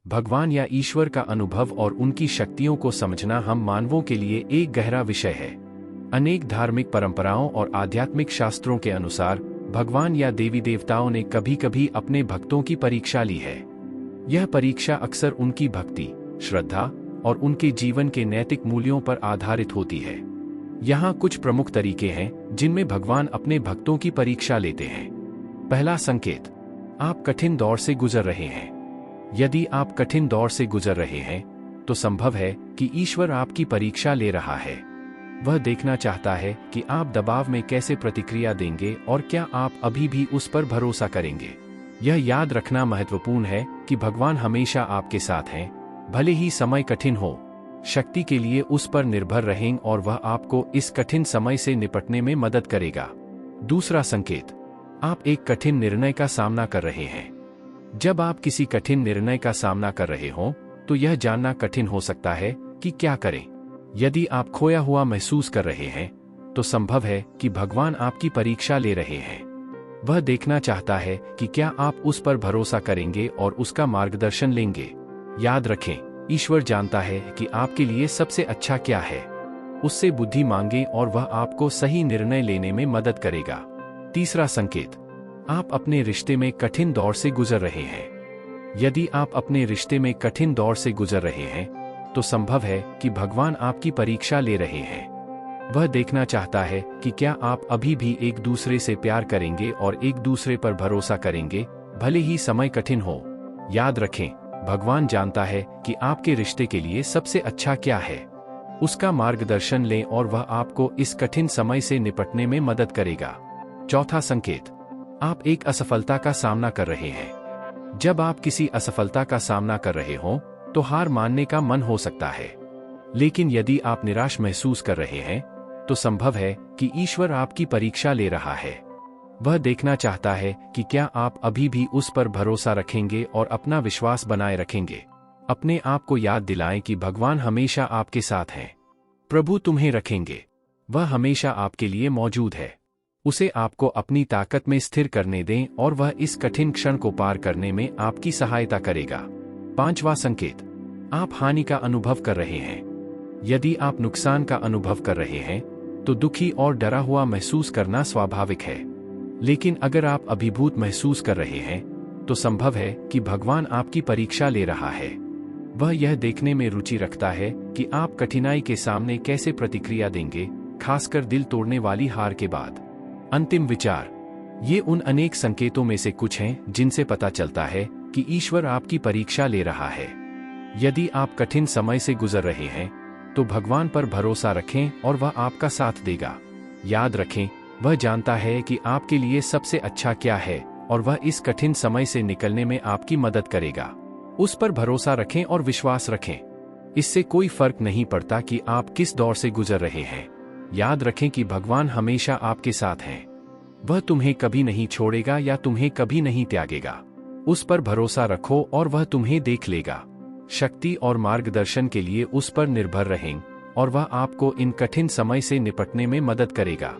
भगवान या ईश्वर का अनुभव और उनकी शक्तियों को समझना हम मानवों के लिए एक गहरा विषय है। अनेक धार्मिक परंपराओं और आध्यात्मिक शास्त्रों के अनुसार भगवान या देवी देवताओं ने कभी कभी अपने भक्तों की परीक्षा ली है। यह परीक्षा अक्सर उनकी भक्ति, श्रद्धा और उनके जीवन के नैतिक मूल्यों पर आधारित होती है। यहाँ कुछ प्रमुख तरीके हैं जिनमें भगवान अपने भक्तों की परीक्षा लेते हैं। पहला संकेत, आप कठिन दौर से गुजर रहे हैं। यदि आप कठिन दौर से गुजर रहे हैं तो संभव है कि ईश्वर आपकी परीक्षा ले रहा है। वह देखना चाहता है कि आप दबाव में कैसे प्रतिक्रिया देंगे और क्या आप अभी भी उस पर भरोसा करेंगे। यह याद रखना महत्वपूर्ण है कि भगवान हमेशा आपके साथ हैं, भले ही समय कठिन हो। शक्ति के लिए उस पर निर्भर रहें और वह आपको इस कठिन समय से निपटने में मदद करेगा। दूसरा संकेत, आप एक कठिन निर्णय का सामना कर रहे हैं। जब आप किसी कठिन निर्णय का सामना कर रहे हों तो यह जानना कठिन हो सकता है कि क्या करें। यदि आप खोया हुआ महसूस कर रहे हैं तो संभव है कि भगवान आपकी परीक्षा ले रहे हैं। वह देखना चाहता है कि क्या आप उस पर भरोसा करेंगे और उसका मार्गदर्शन लेंगे। याद रखें, ईश्वर जानता है कि आपके लिए सबसे अच्छा क्या है। उससे बुद्धि मांगें और वह आपको सही निर्णय लेने में मदद करेगा। तीसरा संकेत, आप अपने रिश्ते में कठिन दौर से गुजर रहे हैं। यदि आप अपने रिश्ते में कठिन दौर से गुजर रहे हैं तो संभव है कि भगवान आपकी परीक्षा ले रहे हैं। वह देखना चाहता है कि क्या आप अभी भी एक दूसरे से प्यार करेंगे और एक दूसरे पर भरोसा करेंगे, भले ही समय कठिन हो। याद रखें, भगवान जानता है कि आपके रिश्ते के लिए सबसे अच्छा क्या है। उसका मार्गदर्शन लें और वह आपको इस कठिन समय से निपटने में मदद करेगा। चौथा संकेत, आप एक असफलता का सामना कर रहे हैं। जब आप किसी असफलता का सामना कर रहे हों तो हार मानने का मन हो सकता है। लेकिन यदि आप निराश महसूस कर रहे हैं तो संभव है कि ईश्वर आपकी परीक्षा ले रहा है। वह देखना चाहता है कि क्या आप अभी भी उस पर भरोसा रखेंगे और अपना विश्वास बनाए रखेंगे। अपने आप को याद दिलाएं कि भगवान हमेशा आपके साथ हैं। प्रभु तुम्हें रखेंगे। वह हमेशा आपके लिए मौजूद है। उसे आपको अपनी ताकत में स्थिर करने दें और वह इस कठिन क्षण को पार करने में आपकी सहायता करेगा। पांचवा संकेत, आप हानि का अनुभव कर रहे हैं। यदि आप नुकसान का अनुभव कर रहे हैं तो दुखी और डरा हुआ महसूस करना स्वाभाविक है। लेकिन अगर आप अभिभूत महसूस कर रहे हैं तो संभव है कि भगवान आपकी परीक्षा ले रहा है। वह यह देखने में रुचि रखता है कि आप कठिनाई के सामने कैसे प्रतिक्रिया देंगे, खासकर दिल तोड़ने वाली हार के बाद। अंतिम विचार, ये उन अनेक संकेतों में से कुछ हैं जिनसे पता चलता है कि ईश्वर आपकी परीक्षा ले रहा है। यदि आप कठिन समय से गुजर रहे हैं तो भगवान पर भरोसा रखें और वह आपका साथ देगा। याद रखें, वह जानता है कि आपके लिए सबसे अच्छा क्या है और वह इस कठिन समय से निकलने में आपकी मदद करेगा। उस पर भरोसा रखें और विश्वास रखें। इससे कोई फर्क नहीं पड़ता कि आप किस दौर से गुजर रहे हैं। याद रखें कि भगवान हमेशा आपके साथ हैं। वह तुम्हें कभी नहीं छोड़ेगा या तुम्हें कभी नहीं त्यागेगा। उस पर भरोसा रखो और वह तुम्हें देख लेगा। शक्ति और मार्गदर्शन के लिए उस पर निर्भर रहें और वह आपको इन कठिन समय से निपटने में मदद करेगा।